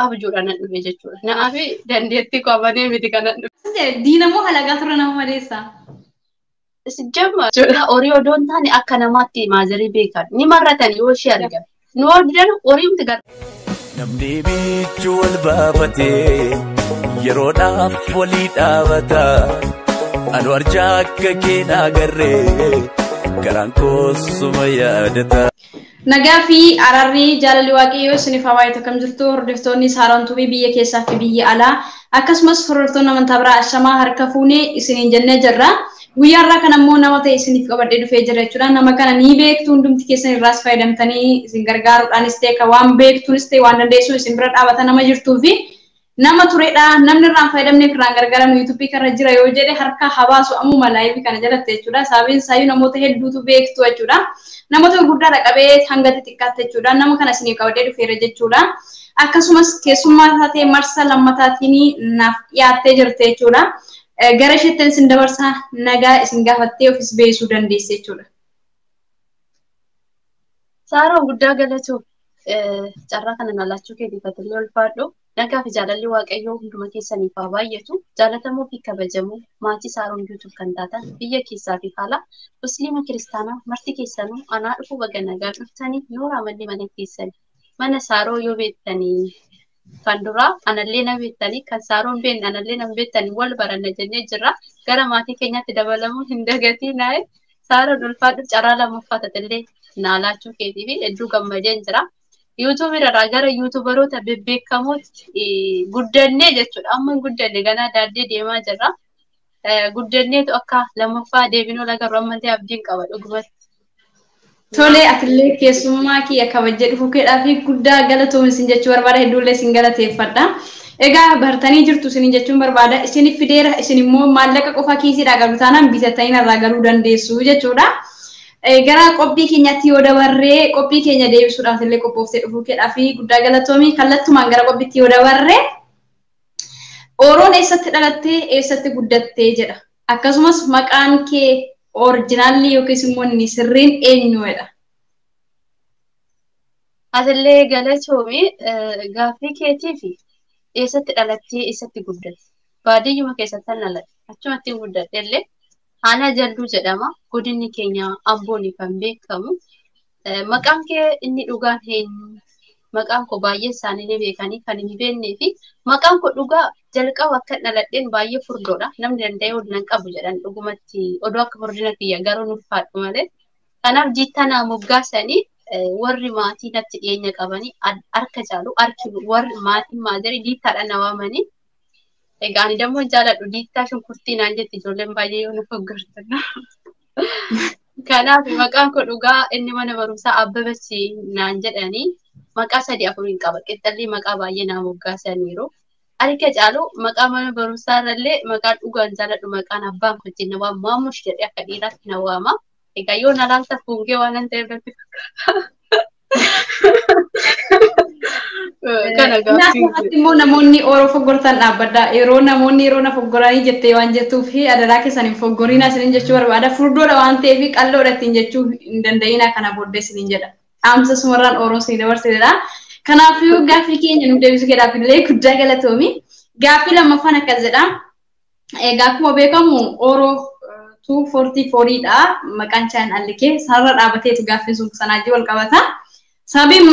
abjuudhaan dhufe jechuudha. Naafi dandeettii qabanee miti kanan dhufe. Diinamoo halagaa ture nama maleessa. Sijjamma jechuudha. Horii odoo hin taane akka namaatti maazarii beekan ni marratan yoo ishee argan. Nu hojjetan horiimti gara. Namni bichuu wal baafatee yeroodhaaf walii dhaabata. Anu arjaa akka keenaa garree garaan koosuma yaadata. Nagaa fi ararrii jaalalli waaqayyoo isiniif haa baay'atu akkam jirtu hordoftoonni Saaroon Tuubii biyya keessaa fi biyya alaa akkasumas hordoftoonni amantaa biraa ashamaa harka fuunee isiniin jennee jirra. Guyyaa irraa kan ammoo nama ta'e isiniif qabadhee dhufee jira jechuudha. Nama kana ni beektu hundumti keessan irraas fayyadamtanii isin gargaaruudhaanis ta'e kan waan beektuunis ta'e waan dandeessu isin bira dhaabata nama jirtuu fi nama turedha. Namni irraan fayyadamnee irraan gargaaramu YouTube kana jira yoo jedhe harka habaasu ammuma laayivii kana jalatti jechuudha. Sababiin isaayyuu namoota hedduutu beektu jechuudha. Namoota gurguddaadha qabee hanga xixiqqaatti jechuudha. Nama kana isiniif qabadhee dhufeera jechuudha. Akkasumas keessummaa taatee marsa lammataatiin naaf dhiyaattee jirte jechuudha. Gara isheetti isin dabarsaa nagaa isin gaafattee ofis beeksisuu dandeesse jechuudha. Saaroon guddaa galatu carraa kana nalaachuu keetiifatillee ulfaadhu. Nagaa fi jaalalli waaqayyoo hunduma keessaniif haa baay'atu. Jaalatamuu fi kabajamuu maatii Saaroon YouTube kan taatan biyya keessaa fi haala musliima kiristaanaa marti keessanuu anaa dhufuu baga nagaa dhuftanii noora amallee mana keessanii mana Saaroo yoo beektanii kan duraa anallee na beektanii kan Saaroon beekne anallee na beektanii wal baranna jennee jirra. Gara maatii keenyatti dabalamuun hin dagatiin naa'e Saaroon ulfaadhu carraa lammaffaatillee naalaachuu keetii fi hedduu gammadeen jira. YouTube irraa gara YouTuberoota bebbeekamootti guddannee jechuudha. Amma guddanne ganaa daandii deemaa jirra. Guddanneetu akka lammaffaa deebinoo lagarru ammallee abdiin qaba dhugumatti. Tole atillee keessummaa kiyya kabajjee dhufuu keedhaa fi guddaa galatoomi isin jechuu barbaada hedduullee isin galateeffadha. Egaa bartanii jirtu isin jechuun barbaada. Isiniif fideera isin immoo maallaqa qofa kiisiidhaa qabdu taanaan bitatanii irraa galuu dandeessu jechuudha. Gara qophii keenyatti yoo dabarree qophii keenya deebisuudhaaf illee qophooftee dhufuu keedhaa fi guddaa galatoomi kallattumaan gara qophiitti yoo dabarree Oroon eessatti dhalattee eessatti guddattee jedha. Akkasumas maqaan kee originaalli yookiis immoo inni sirriin eenyuudha? Atillee galatoomi gaaffii keetii fi eessatti dhalattee eessatti guddatte? Baadiyyuma keessatti dhaladhe achumatti guddatte illee Haana Jalduu jedhama. Godinni keenya Ambooni kan beekamu. Maqaan kee inni dhugaan eenyu? Maqaan koo baay'ee isaanii beekanii kan hin beeknee fi maqaan koo dhugaa jalqaba akka dhaladheen baay'ee furdoodha. Namni danda'ee ol nan qabu jedhan dhugumatti odoo akka furdina kiyya garuu ulfaadhu malee. Kanaaf jiittanaa moggaasanii warri maatii natti dhiyeenya qabanii harka caalu harki warri maatiin maazarii diittaadha na waamanii. Egaa ani dammoo jaaladhu diittaa shunkurtii naan jetti ijoolleen baay'ee yoo na foggartan. Kanaaf maqaan koo dhugaa inni mana barumsaa Abbabachi naan jedhanii maqaa 3-4 qaba. Qixxallee maqaa baay'ee naa moggaasaniiru. Harka caalu maqaa mana barumsaa irrallee maqaan dhugaan jaaladhu maqaan abbaan koo ittiin na waama Maamush jedhee akka dhiiraatti na waama. Egaa yoo na laalta fuungee waan hin ta'eef natti kana gaaffii immoo namoonni Oroo foggortan dhaabbadha. Yeroo namoonni yeroo na foggoranii jettee waan jettuuf adaraa keessan hin foggoriina isiniin jechuu barbaada. Furdoodha waan ta'eef qalloodha ittiin jechuu hin danda'ina kana booddee isiniin jedha. Dhaamsa sumarraan Oroo isin dabarsedha. Kanaafuu gaaffii keenya nu deebisuu keedhaaf illee guddaa galatoomi. Gaaffii lammaffaan akkas jedha. Egaa akkuma beekamu Oroo 244 dha. Maqaan chaanaalli kee sarara dhaabateetu gaaffiin sun sanaatii wal qabata. Sababiin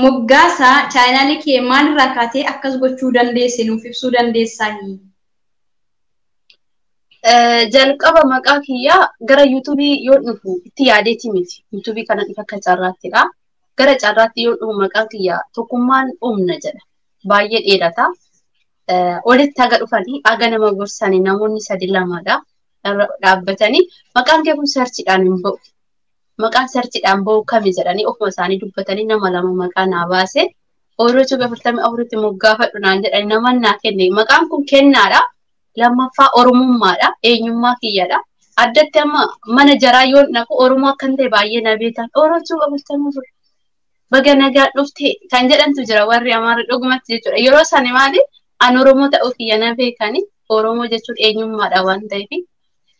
moggaasaa chaanaalli kee maalirraa kaatee akkas gochuu dandeesse nuuf ibsuu dandeessaa? Jalqaba maqaa kiyyaa gara YouTubii yoo dhufu itti yaadeeti miti. YouTubii kana dhufa akka carraattidha. Gara carraatti yoo dhufu maqaan kiyyaa tokkummaan humna jedha. Baay'ee dheerata. Walitti haga dhufanii haga nama gorsanii namoonni 3-2dha. Dhaabbatanii maqaan kee kun sarchiidhaan hin ba'u. Maqaan sarchiidhaan ba'u kami jedhanii ofuma isaanii dubbatanii nama 2 maqaa naa baase. Oroo 44tti moggaafadhu naan jedhanii nama naa kenne. Maqaan kun kennaadha. Lammaffaa Oromummaadha. Eenyummaa kiyyadha. Addatti amma mana jaraa yoo naqu Oromoo akkan ta'e baay'ee na beekan. Oroo 44 baga nagaa dhufte kan jedhantu jira warri Amaara dhugumatti jechuudha. Yeroo sana maali? An Oromoo ta'uu kiyya na beekani. Oromoo jechuun eenyummaadha waan ta'eef.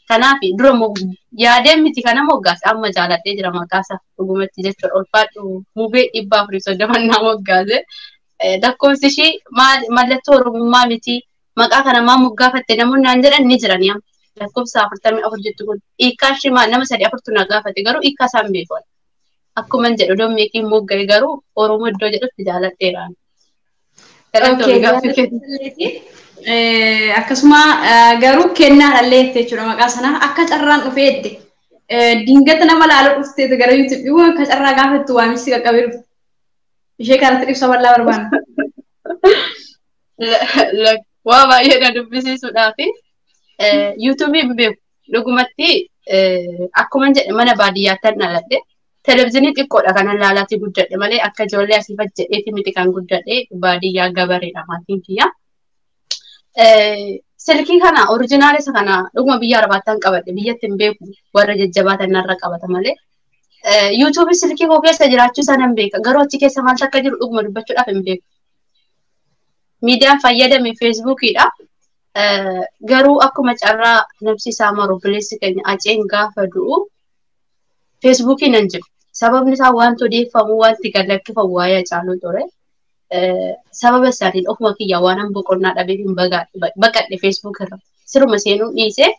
Kanaaf dura yaadeen miti kana moggaase amma jaaladhee jira maqaasa dhugumatti jechuudha. Ulfaadhu mubee 430 moggaase. lakkoofsi ishii mallattoo oromummaa miti maqaa kana maa moggaafatte namoonni naan jedhan ni jiran yaa lakkoofsa 44 jettu kun hiikkaa ishii maal nama 3 na gaafate garuu hiikkaa isaan beeku akkuma jedhu dommeekiin mogga'e garuu oromoo iddoo jedhutti jaaladheeraan. Akkasuma garuu kennaadhallee jechuudha maqaa sana akka carraan dhufee edde dingata nama laaloo dhufteetu gara YouTube akka carraa gaafattu waamichi qaqqabee dhufte. Ishee kanatti ibsa bal'aa barbaanna. Waa baay'ee na dubbisiisuudhaaf YouTube hin beeku dhugumatti akkuma jedhe mana baadiyyaatti dhaladhe televezyiinii xiqqoodha kanan laalaatti guddadhe malee akka ijoollee asii fajjedheeti miti kan guddadhe baadiyyaa gabareedha maatiin kiyya. Silkii kana oriijinaal isa kana dhuguma biyya arabaattaan qabadhe biyyatti hin beeku warra jajjabaatan narra qabata malee. YouTube silkii koo keessa jiraachuu isaa nan beeka garuu achi keessa maaltu akka jiru dhuguma dubbachuudhaaf hin beeku. Miidiyaan fayyadame feesbuukiidha. Garuu akkuma carraa nabsi isaa maru bileessi keenya aceen gaafa du'u feesbuukii nan jiru. Sababni isaa wanti odeeffamu wanti gadlakkifamu waa'ee caaluu ture. Sababa isaaniin ofuma kiyyaa waan boqonnaa dhabee hin baqadhe feesbuuk irra. Siruma seenuu dhiisee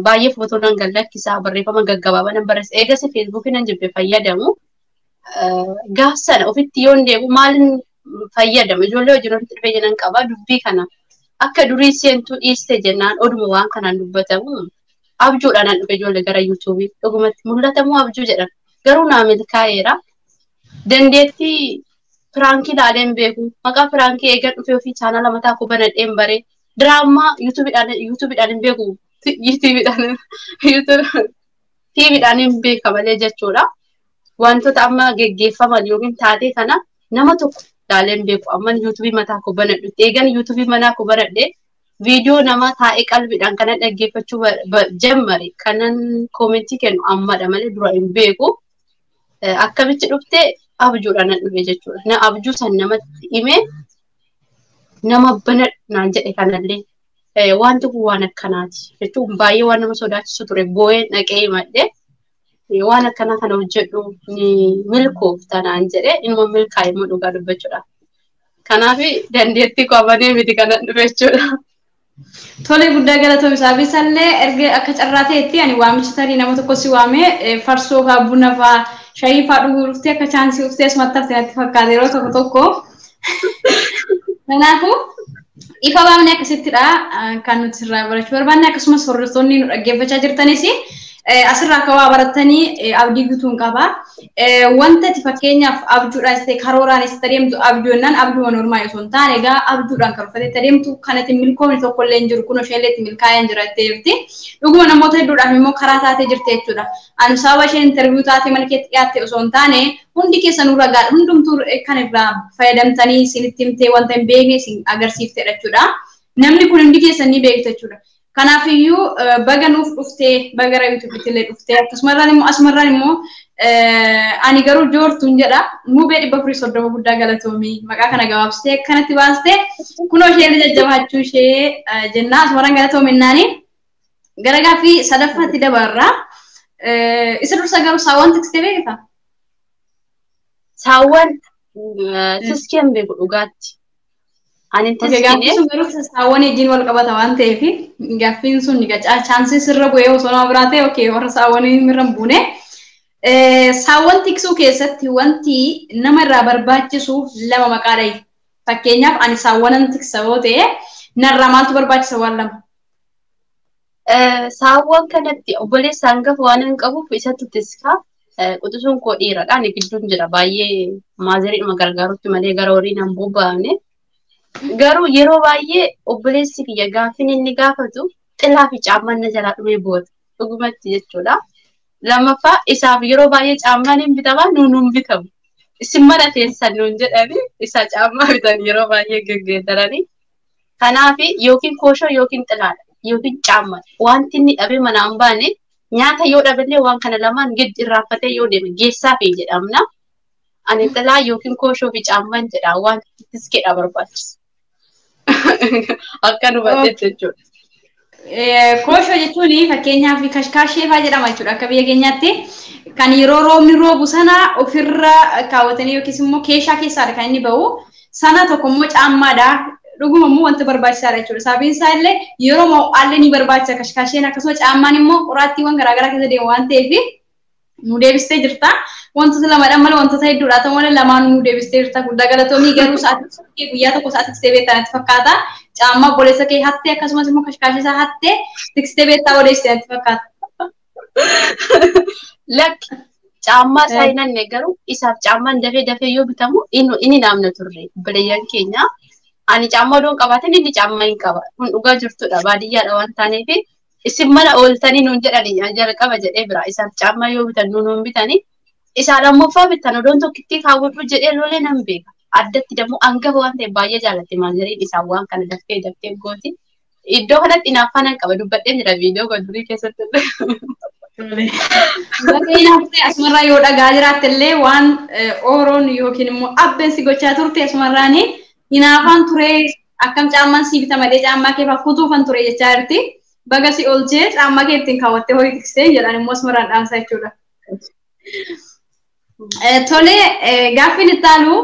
baay'ee footoo nan gadlakkisaa barreeffama gaggabaabaa nan barreessa. Eegas feesbuukii nan jibbe fayyadamu. Gaaf sana ofitti yoon deemu maalin fayyadama ijoollee wajjin walitti dhufee jiran qaba dubbii kana akka durii seentuu dhiiste jennaan oduma waan kanaan dubbatamu abjuudhaan dhufe ijoollee gara YouTube dhugumatti mul'atamu abjuu jedhan garuu naa milkaa'eera dandeettii firaankii laaleen beeku maqaa firaankii eegan dhufee ofii chaanala mataa koo banadheen baree diraamaa YouTubeidhaan hin beeku TVdhaan hin beeka malee jechuudha wantoota amma geggeeffaman yookiin taatee kana nama tokko laaleen beeku amma YouTube mataa koo banadhu eegan YouTube manaa koo banadhe viidiyoo nama taa'ee qalbiidhaan kana dhaggeeffachuu jammare kanan koomentii kennu ammadha malee dura hin beeku akkamitti dhufte abjuudhaan dhufe jechuudha na abjuu san namatti hime nama banadhu naan jedhe kanallee wanti kun waan akkanaati jechuun baay'ee waan nama sodaachisu ture boo'een dhaqee himadhe waan akkanaa kana hojjedhu ni milkoofta naan jedhe inuma milkaa'e immoo dhugaa dubbachuudha. Kanaaf dandeettii qabanee miti kanan dhufe jechuudha. Tole guddaa galatoom isaallee erga akka carraa ta'etti ani waamicha tarii nama tokko si waamee farsoo fa'aa buna fa'aa shaayii fa'aa dhuguu dhuftee akka chaansii dhuftee asumatti haftee natti fakkaate yeroo tokko. Kanaafuu ifa baafnee akkasittidha kan nuti sirraa barachuu barbaanne akkasumas hordoftoonni nu dhaggeeffachaa jirtanis asirraa akka waa baratanii abdii guutuun qaba. Wanta ati fakkeenyaaf abjuudhaan ta'e karooraan itti adeemtu abjuu jennaan abjuu normaa osoo hin taane egaa abjuudhaan kan uffatee adeemtu kanatti milkoomni tokko illee hin jiru kun isheellee itti milkaa'ee hin jirattee jirti. Dhuguma namoota hedduudhaaf immoo karaa taatee jirti jechuudha. Ani sababa isheen interviiyuu taatee mana keetti dhiyaatte osoo hin taane hundi keessanuu ragaadha. Hundumtuu kan irraa fayyadamtanii isinitti himtee wanta hin beekne isin agarsiiftedha jechuudha. Namni kun hundi keessan ni beektu jechuudha. Kanaafiyyuu baga nuuf dhuftee baga YouTube illee dhuftee asumarraan immoo ani garuu joortuun jedha mubee 430 guddaa galatoomii maqaa kana gabaabsitee kanatti baastee kunoo ishee jajjabaachuu ishee jennaa asumarraan galatoominnaani gara gaaffii sadaffaatti dabarraa isa dursa garuu saawwan tiksitee beektaa? Saawwan tiskeen beeku dhugaatti. Ani gaaffiin sun garuu saawwan wajjin wal qabata waan ta'eef gaaffiin sun chaansii sirra bu'ee osoo nama biraa ta'e okee warra saawwanii irra hin buune. Saawwan tiksuu keessatti wanti nama irraa barbaachisu lama maqaa dhahi. Fakkeenyaaf ani saawwanan tiksa yoo ta'e narraa maaltu barbaachisa waan lama? Saawwan kanatti obboleessa hangafa waan hin qabuuf isatti tiska. Quxisuun koo dhiiradha. Ani gidduun jira baay'ee maaziriidhuma gargaarutti malee gara horiin hin bobba'amne. Garuu yeroo baay'ee obboleessi kiyya gaaffiin inni gaafatu xilaa fi caammaan na jalaa dhumee boota. Dhugumatti jechuudha. Lammaffaa isaaf yeroo baay'ee caammaan hin bitamaa nuun hin bitamu. Isin mana teessan nuun jedhanii isa caammaa bitan yeroo baay'ee geggeeddaranii. Kanaaf yookiin kooshoo yookiin xilaadha yookiin caammaa wanti inni dhabee manaan baane nyaata yoo dhaballee waan kana lamaan giddi irraanfatee yoo deeme geessaa fi jedhamna. Ani xilaa yookiin kooshoo fi caammaan jedha waan tiskeedha barbaachisu. Akka nu badhetti jechuudha. Kooshoo jechuun fakkeenyaaf kashkaashee fa'aa jedhama jechuudha akka biyya keenyaatti kan yeroo roobni roobu sana ofirra kaawwatanii yookiis immoo keeshaa keessaadha kan inni bahu sana tokko immoo caammaadha. Dhuguma immoo wanti barbaachisaadha jechuudha. Sababiin isaa illee yeroo mo'aallee ni barbaachisa kashkaasheen akkasuma caammaan immoo qoraattiiwwan garaagaraa keessa deemu waan ta'eef nu deebistee jirta. Wantoota lamadhaan malee wantoota hedduudha. Ta'u malee lamaan nu deebistee jirta. Guddaa galatoomii garuu sa'aatii guyyaa tokko sa'aatii tiksitee beektaa natti fakkaata. Caammaa boleessa kee hattee akkasumas immoo kashkaashee isaa hattee tiksitee beektaa odeessitee natti fakkaata. Lakki caammaa isaa hin hanne garuu isaaf caammaan dafee yoo bitamu inni naamna turre bileeyyan keenya. Ani caammaa doon qabaatin inni caammaa hin qaba. Kun dhugaa jirtudha baadiyyaadha waan taaneef isin mana ooltanii nuun jedhanii jalqaba jedhee bira isaaf caammaa yoo bitan nuun bitanii isaa lammaffaa bitan odoon tokkittii kaawwadhu jedhee lolee nan beeka. Addatti dammoo hangafa waan ta'eef baay'ee jaallatti maaziriin isaa waan kana daftee gooti. Iddoo kanatti inaaffanan qaba dubbadheen jira viidiyoo godhurii keessatti. Bakka asumarraa yoo dhagaa jiraatte illee waan ooroon yookiin immoo abbeensi gochaa turte asumarraanii inaafaan ture akkam caammaan si bita malee caammaa kee fakkutuufan ture jechaa jirti. Baga si oolchee caammaa kee ittiin kaawwattee horii tiksitee jedhan immoo asumarraan dhaamsa jechuudha. Tole gaaffiin itti aanu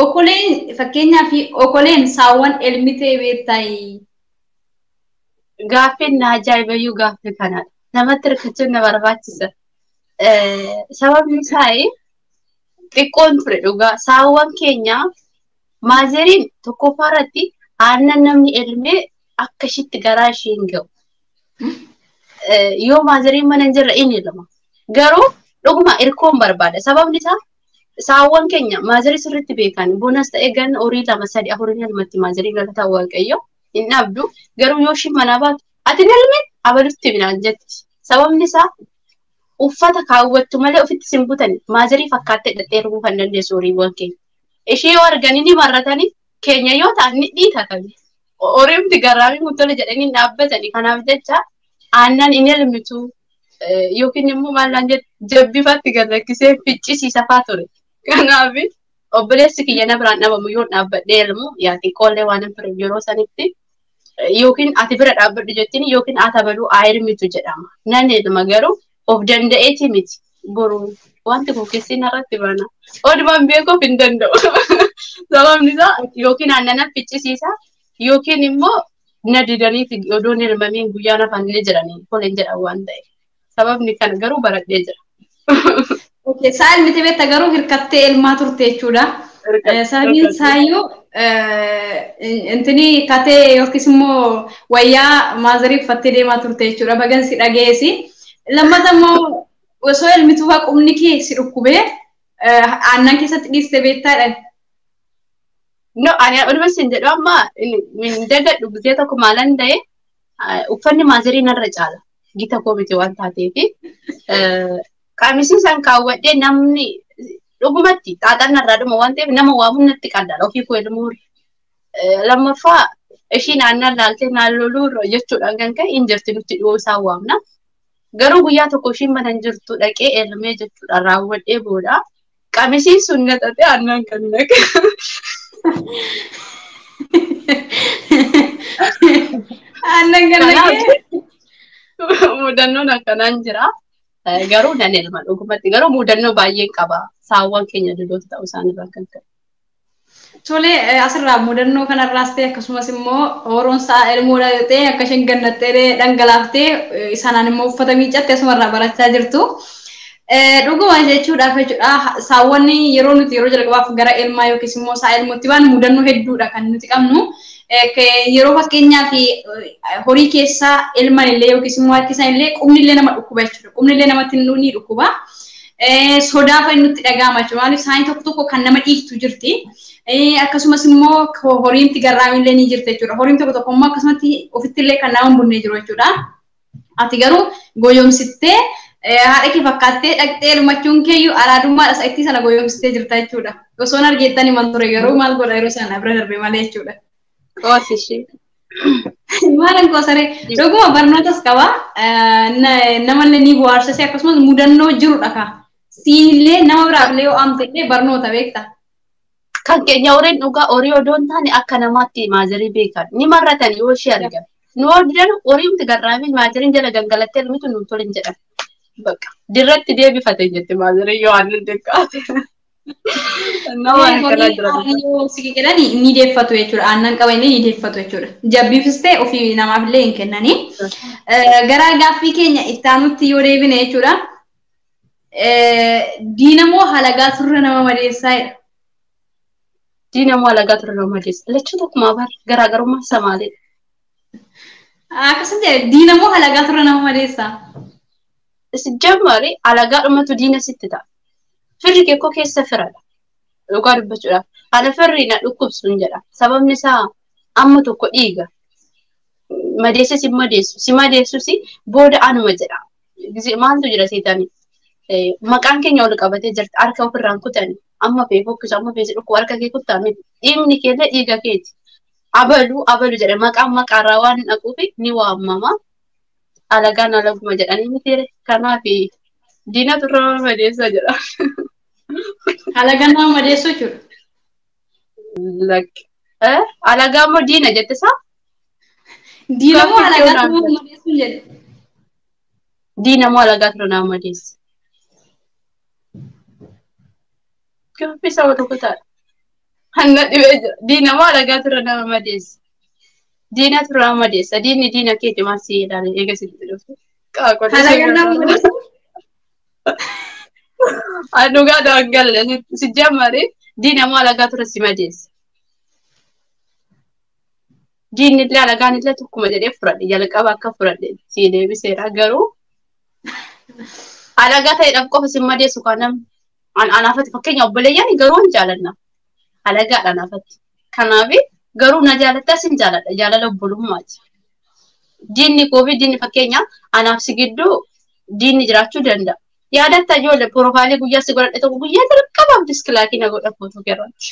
okoleen fakkeenyaaf okoleen saawwan elmitee beektayi. Gaaffiin na ajaa'ibayyuu gaaffii kanadha. Namatti hirkachuun na barbaachisa. Sababni isaa xiqqoon ture dhugaa saawwan keenya maaziriin tokkoffaa irratti aannan namni elmee akka ishiitti garaa ishee hin ga'u. Yoo maaziriin mana hin jirre inni lama. Garuu dhuguma irkoon barbaada. Sababni isaa saawwan keenya maazirii sirriitti beekan bonas ta'ee ganna horii 2 3 4 elmatti maazirii galataa waaqayyo hin dhabdu. Garuu yoo ishii mana baatu ati elmee abalutti binaan jetti. Sababni isaa uffata kaawwattu malee ofitti simbutani maazirii fakkaattee dhadhee erguu kan dandeessu horiiwwan keenya. Ishee yoo arganii ni marratanii keenya yoo ta'an ni dhiitatani. Horiimti garaamii muttola jedhanii dhaabbatani. Kanaaf jecha aannan hin elmitu yookiin immoo maallaan jabbifaatti gallakkisee ficcisiisa fa'aa ture. Kanaaf obboleessi kiyya na biraan dhabamu yoo dhaabbadhee elmu yaati qollee waan hin ture yeroo sanitti yookiin ati bira dhaabbadhu jettiin yookiin ati abaluu elmitu jedhama. Nan elma garuu of danda'eeti miti. Boru wanti kun keessin irratti bana. Odumaan beekuuf hin danda'u. Sababni isaa yookiin aannan ficcisiisa yookiin immoo na didaniiti odoon elmamiin guyyaan afaanillee jiranii koleen jedhan waan ta'e. Sababni kana garuu baradhee jira. Okay, saa elmite beekta garuu hirkattee elmaa turte jechuudha. Sababiin isaayyuu intini katee yookiis immoo wayyaa maazirii uffattee deemaa turte jechuudha. Bagansi dhageessi. Lammata immoo osoo elmituu qubni kee si dhukkubee aannan keessatti dhiiste beektaadhaan. No, ani oduma sin jedhu amma min dagadhu gizee tokko maalan ta'e uffanni maazirii narra caala. Gita koo miti waan taateefi qaamisiin san kaawwadhee namni dhugumatti xaaxaan narraa dhuma waan ta'eef nama waamuun natti qaddaadha ofii koo elmuu. Lammaffaa ishiin aannan laaltee naalloluu jechuudhaan kan ka'e hin jirti nutti dhiyoo isaan waamna. Garuu guyyaa tokko ishiin mana hin jirtu dhaqee elmee jechuudha raawwadhee booda qaamisiin sun naxatee aannan kan naqe. Aannan kan naqe. Mudannoon akkanaan jira. Garuu nan elma dhugumatti garuu mudannoo baay'een qaba. Saawwan keenya didoota ta'uu isaaniirraa kan ka'e. Tole asirraa mudannoo kanarraas ta'e akkasumas immoo horoon sa'a elmuudha ta'e akka isheen gannattee dhangalaaftee sanaan immoo uffata miiccattee asumarraa barachaa jirtu. Dhuguma jechuudhaaf jechuudha saawwan yeroo nuti yeroo jalqabaaf gara elmaa yookiis immoo sa'a elmuutti waan mudannoo hedduudha kan nuti qabnu. Yeroo fakkeenyaaf horii keessaa elman illee yookiis immoo harkisan illee qubni illee nama dhukkuba jechuudha. Qubni illee namatti ni dhukkuba. Sodaa fa'i nutti dhaga'ama jechuudha. Maaliif saayii tokko tokko kan nama dhiiftu jirti. Akkasumas immoo horiimti garraamii illee ni jirti jechuudha. Horiin tokko tokko immoo akkasumatti ofitti illee kan nama hin bunne jiru jechuudha. Ati garuu goyoomsittee haadha kee fakkaattee dhaqxee elmachuun keeyyuu araadummaadha sa'ittii sana goyoomsitee jirta jechuudha. Osoon argeettan himan ture garuu maal godha yeroo sana bira darbe malee jechuudha. Qoosishi. Maalan qoosaree dhuguma barnootas qaba. Namallee ni bohaarsasee akkasumas mudannoo jirudha ka. Siinillee nama biraafillee yoo amtee barnoota beekta. Kan keenya horiin dhugaa horii odoon taane akka namaatti maazirii beekan. Ni marratan yoo ishee argan. Nu hordaan horiimti garraamii maaziriin jala gangalattee elmitu nuun tolin jedhan. Bakka dirratti deebifate jette maazirii yoo aannan deeggaate. Nama akkana Horii jira. yoo si jedhani ni deeffatu jechuudha. Aannan qabanii ni deeffatu jechuudha. Jabbiifis ta'e ofii namaaf illee hin kennani. Gara gaaffii keenya itti aanutti yoo deebine jechuudha. Diina moo halagaa turre nama madeessaa jedha. Diina moo halagaa turre nama madeessa. Lachuu tokkuma bar garaagarummaa isaa maali? Akkasuma jedhe diina moo halagaa turre nama madeessaa. Sijjammaari halagaa dhumatu diina sitti ta'a. Firri kee koo keessa firadha. Dhugaa dubbachuudhaaf. Ana firri na dhukkubsuun jedha. Sababni isaa amma tokko dhiiga. Madeessis hin madeessu. Si madeessus booda anuma jedha. Maaltu jira seetanii? Maqaan keenya ol qabatee jirti. Harka ofirraan kutani. Amma fee fokkisu amma fee dhukku harka kee kuttaa miti. Dhiigni keellee dhiiga keeti. Abalu jedha. Maqaan maqaarraa waan hin dhaquuf ni waamama. Alagaan alaguma jedhanii miti. Kanaaf diina turre nama madeessa jedha. Halagaan nama madeessu jechuudha. Alagaan moo diina jettisaa? Diina moo halagaa turre nama madeessu jedhe. Diina moo halagaa turre nama madeessa. Gaaffii saba tokko ta'a. Hanna dhibee jira. Diina moo halagaa turre nama madeessa. Diina turre nama madeessa. Diinni diina keeti maal si jedhaan eega sitti dhufu. Halagaan nama madeessu. Dhugaa daangalle si jammari diina moo halagaa turre si madeessa. Diinni illee halagaan illee tokkuma jedhee fudhadhe jalqaba akka fudhadhe si deebiseera garuu halagaa ta'eedhaaf qofa si madeessu kan namni anaafatti fakkeenya obboleeyyan garuu hin jaalanna halagaadha anaafatti. Kanaaf garuu na jaalattas hin jaaladha jaalala obbolummaati. Diinni koo fi diinni fakkeenya anaaf si gidduu diinni jiraachuu danda'a. Yaadatta ijoollee profaayilii guyyaa si godhadhe tokko guyyaa jalqabaaf diskilaakii na godha footoo keerratti.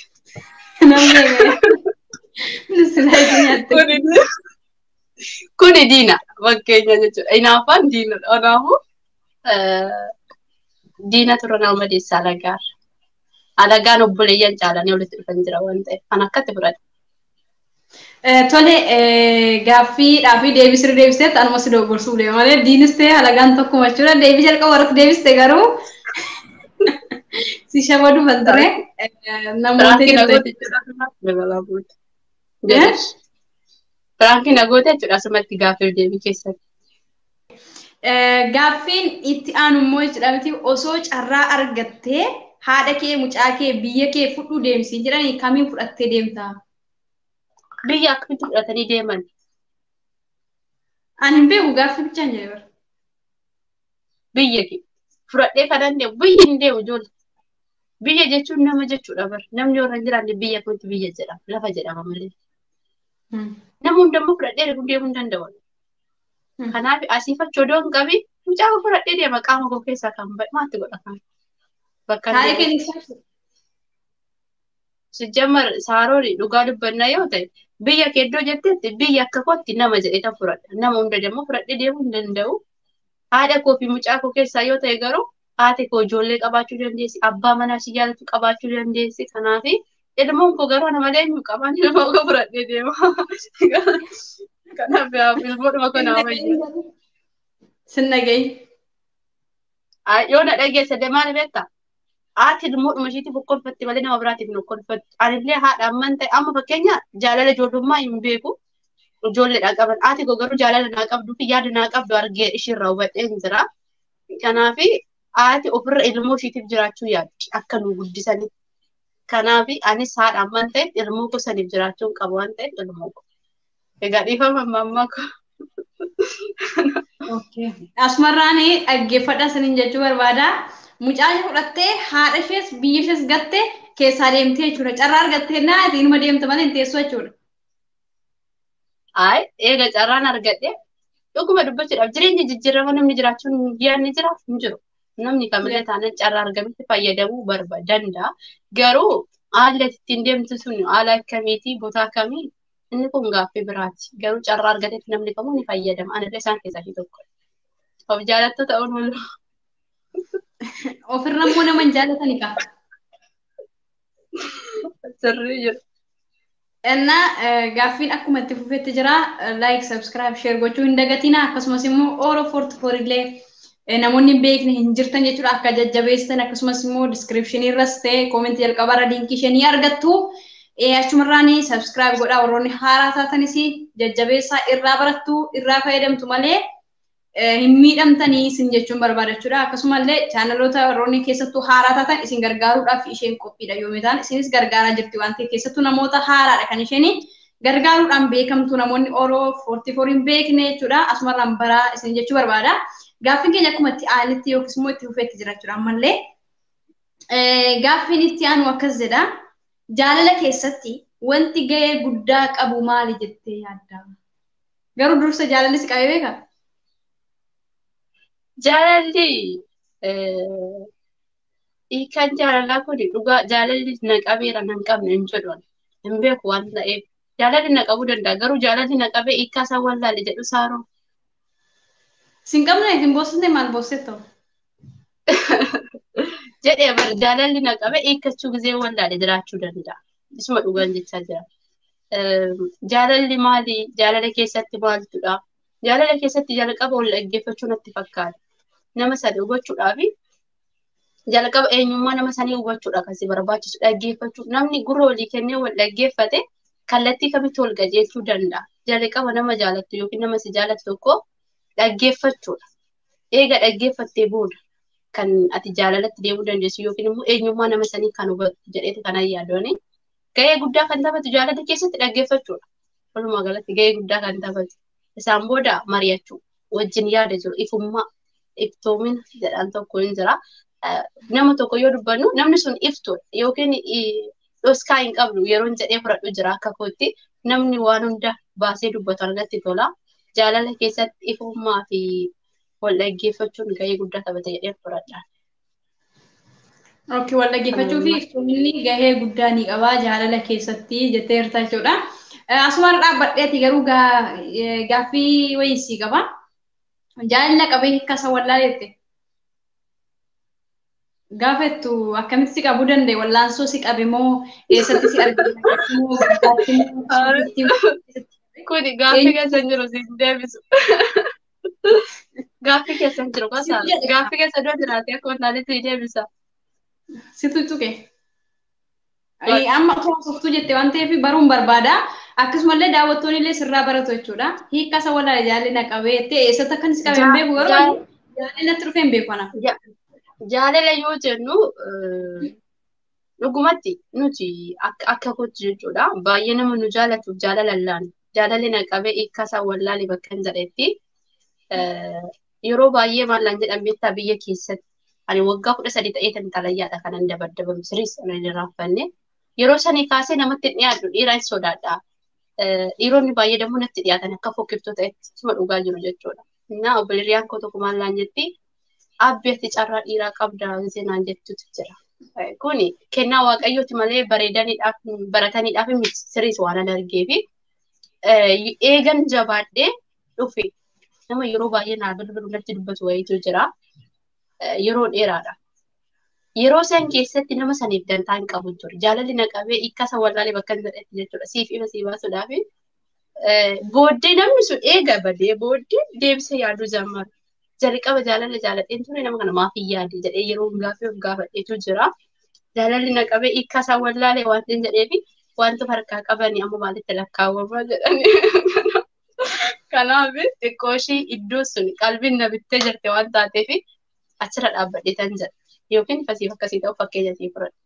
Kuni diina fakkeenya jechuudha. Inaafaan diinadha. Kanaafuu diina turre nama madeessa alagaarra. Alagaan obboleeyyan caalanii walitti dhufan jira waan ta'eef kan akkatti fudhate. Tole gaaffiidhaa fi deebistee anuma si doggorsuu deema malee diinis ta'e halagaan tokkuma jechuudha. Deebii jalqaba warratti deebiste garuu si shamadu ban ture namoota Firaankiin nagoota jechuudha asumatti gaaffii deebii keessatti. Gaaffiin itti aanu immoo jechuudha miti osoo carraa argattee haadha kee mucaa kee biyya kee fudhuu deemsii jedhanii kamiin fudhattee deemtaa? Biyya akkamitti fudhatanii deeman? Ani hin beeku gaaffii bichaan jedhe bara. Biyya kee fudhadhee kan deemu biyyi hin deemu ijoollee. Biyya jechuun nama jechuudha bara. Namni warra hin jiraanne biyya akkamitti biyya jedhama lafa jedhama malee. Nama hundammoo fudhadhee deemuu hin danda'u. Kanaaf asiif achi odoo hin qabin mucaa koo fudhadhee deema qaama koo keessaa kan ba'e maatti godha kan. Bakka Taa'ee kennisaa Sijjammar saaroori dhugaa dubbannaa yoo ta'e biyya keeddoo jetteetti biyya akka kootti nama jedhee tan fudhadha. Nama hunda deemmoo fudhadhee deemuu hin danda'u. Haadha koo fi mucaa koo keessaa yoo ta'e garuu haati koo ijoollee qabaachuu dandeessi. Abbaa manaa si jaalatu qabaachuu dandeessi. Kanaaf ilmoon koo garuu ana malee hin qaban ilmoo koo fudhadhee deema. Kanaaf ilmoodhuma koo nama fayyada. sin dhaga'i. Yoo na dhageesse maal beektaa? Haati ilmoodhuma isheetiif okkolfatti malee nama biraatiif hin okkolfattu. Anillee haadha amman ta'e amma fakkeenya jaalala ijoollummaa hin beeku. Ijoolleedhaa qaban. Haati koo garuu jaalala naa qabduu fi yaada naa qabdu argee ishiirraa hubadhee hin jira. Kanaaf haati ofirra ilmoo isheetiif jiraachuu yaaddi akka nu guddisanii. Kanaaf anis haadha amman ta'e ilmoo koo saniif jiraachuu hin qabu waan ta'eef ilmoo koo. Egaa dhiifama mammaa koo. Asumarraan dhaggeeffadha saniin jechuu barbaada. Mucaa fudhattee haadha ishees biyya ishees gattee keessaa deemtee jechuudha. Carraa argattee naa ittiin deemte malee hin teessu jechuudha. Eega carraan argadhe dhuguma dubbachuudhaaf jireenya jijjiirama namni jiraachuun yaadni jiraaf hin jiru. Namni kamillee taanaan carraa argametti fayyadamuu danda'a. Garuu haalli ittiin deemtu sun haala akkamiitii boota akkamii inni kun gaaffii biraati. Garuu carraa argatetti namni kamuu ni fayyadama. Anillee isaan keessaa ishee tokko. Of jaalattu ta'uun malu. Ofirra immoo nama hin jaallatani qaba. Sirrii jiru. Enna gaaffiin akkuma itti fufetti jira. Like, subscribe, share gochuu hin dagatina. Akkasumas immoo all of 44 illee namoonni beekne hin jirtan jechuudha akka jajjabeessan akkasumas immoo description irras ta'e comment jalqabarra linkii ishee ni argattu. Achumarraan subscribe godhaa warroonni haaraa taatanis jajjabeessaa irraa barattu irraa fayyadamtu malee hin miidhamtanii isin jechuun barbaadachuudha. Akkasumallee chaanaloota warroonni keessattuu haaraa taatan isin gargaaruudhaaf isheen qophiidha yoomii ta'an isinis gargaaraa jirti waan ta'eef keessattuu namoota haaraadha kan isheen gargaaruudhaan beekamtu namoonni Oroo 44 hin beekne jechuudha. Asumarraan baraa isin jechuu barbaada. Gaaffiin keenya akkuma itti aanitti yookiis immoo itti fufeetti jira jechuudha. Ammallee gaaffiin itti aanu akkas jedha. Jaalala keessatti wanti gahee guddaa qabu maali jettee yaadda? Garuu dursa jaalalli si qabee beekaa? Jaalalli hiikaan jaalalaa kun dhugaa jaalalli na qabeera nan qabne hin jedhan hin beeku waan ta'eef jaalalli na qabuu danda'a garuu jaalalli na qabee hiikaa isaa wallaale jedhu saaroo. Sin qabne hin boosne maal boosetoo? Jedhee bar jaalalli na qabee hiikkachuu gisee wallaale jiraachuu danda'a. Isuma dhugaan jechaa jira. Jaalalli maali? Jaalala keessatti maaltudha? Jaalala keessatti jalqaba wal dhaggeeffachuu natti fakkaata. Nama sana hubachuudhaaf jalqaba eenyummaa nama sanii hubachuudha kan si barbaachisu dhaggeeffachuu. Namni gurra walii kennee wal dhaggeeffate kallattii kamitti wal qajeelchuu danda'a. Jalqaba nama jaalattu yookiin nama si jaalatu tokko dhaggeeffachuudha. Eega dhaggeeffattee booda kan ati jaalalatti deemuu dandeessu yookiin immoo eenyummaa nama sanii kan hubatu jedheeti kanan yaaddooni. Gahee guddaa kan taphatu jaalala keessatti dhaggeeffachuudha. Walumaa galatti gahee guddaa kan taphatu. Isaan booda mari'achuu wajjin yaada jiru ifummaa iftoomina jedhan tokko hin jira. Nama tokko yoo dubbannu namni sun iftuudha yookiin dhoskaa hin qabdu yeroo jedhee fudhadhu jira akka kootti namni waan hunda baasee dubbatu argatti tola. Jaalala keessatti ifummaa fi wal dhaggeeffachuun gahee guddaa taphata jedhee fudhadha. Okay, wal dhaggeeffachuu fi iftoomni gahee guddaa ni qaba jaalala keessatti jettee jirta jechuudha. Asumaan dhaabbadheeti garuu gaaffii wayii si qaba. Jaalala qabee hiikkasa wallaaleette. Gaafettu akkamitti si qabuu danda'e wallaansoo si qabe moo eessatti si argina? Kuni gaaffii keessa jiru si deebisu. Gaaffii keessa jiru qosaa. Gaaffii keessa dura jiraate akkuma taalitti si deebisa. Situ tuqe. Amma osoo softuu jette waan ta'eef baruun barbaada. Akkasumallee daawwattoonni illee sirraa baratu jechuudha. Hiikkasa wallaale jaalala na qabee ta'e eessatti akka inni si qabe hin beeku garuu jaalala natti dhufee hin beeku ana. Jaalala yoo jennu dhugumatti nuti akka kootti jechuudha. Baay'ee nama nu jaalatuuf jaalala laanu. Jaalalli na qabee hiikkasa wallaale bakka hin jedhetti yeroo baay'ee maallaan jedhan beektaa biyya keessatti ani waggaa 13 ta'ee tan talayyaadha kanan dabaddabamu siriis ani raaffanne yeroo sanii kaasee namatti dhiyaadhu dhiiraan sodaadha. Dhiironni baay'ee dammoo natti dhiyaatan akka fokkiftoota itti suma dhugaa jiru jechuudha. Innaa obboleeriyaan koo tokko maallaan jetti abbi ati carraa dhiiraa qabda giseenaan jettutu jira. Kuni kennaa waaqayyooti malee bareedaniidhaaf barataniidhaaf siriis waan an argeefi eegan jabaadhee dhufe nama yeroo baay'ee naa bilbilu natti dubbatu wayiitu jira. Yeroo dheeraadha. Yeroo san keessatti nama saniif dantaa hin qabu ture. Jaalalli na qabee hiikkasa wallaalee bakka hin jedhetti jechuudha. Siif ima sii baasuudhaaf booddee namni sun eega badee booddee deebisee yaaduu jammaru. Jalqaba jaalala jaaladheen ture nama kana maaf hin yaade jedhee yeroo gaaffii of gaafadheetu jira. Jaalalli na qabee hiikkasa wallaalee waan hin jedheefi wantu harkaa qabanii amma maalitti lakkaawwamaa jedhanii. Kanaaf xiqqoo ishii iddoo sun qalbiin na bittee jirte waan taateef achirra dhaabbadhee tan jedha. Yookiin fasiif akkasii ta'u fakkeenya sii fudhadha.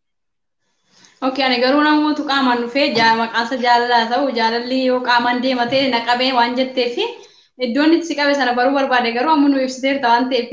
Okay, ani garuu namoota qaamaan dhufee maqaansa jaalalaa ta'u jaalalli yoo qaamaan deematee na qabee waan jetteef iddoon itti si qabe sana baruu barbaade garuu amma nu ibsiteerta waan ta'eef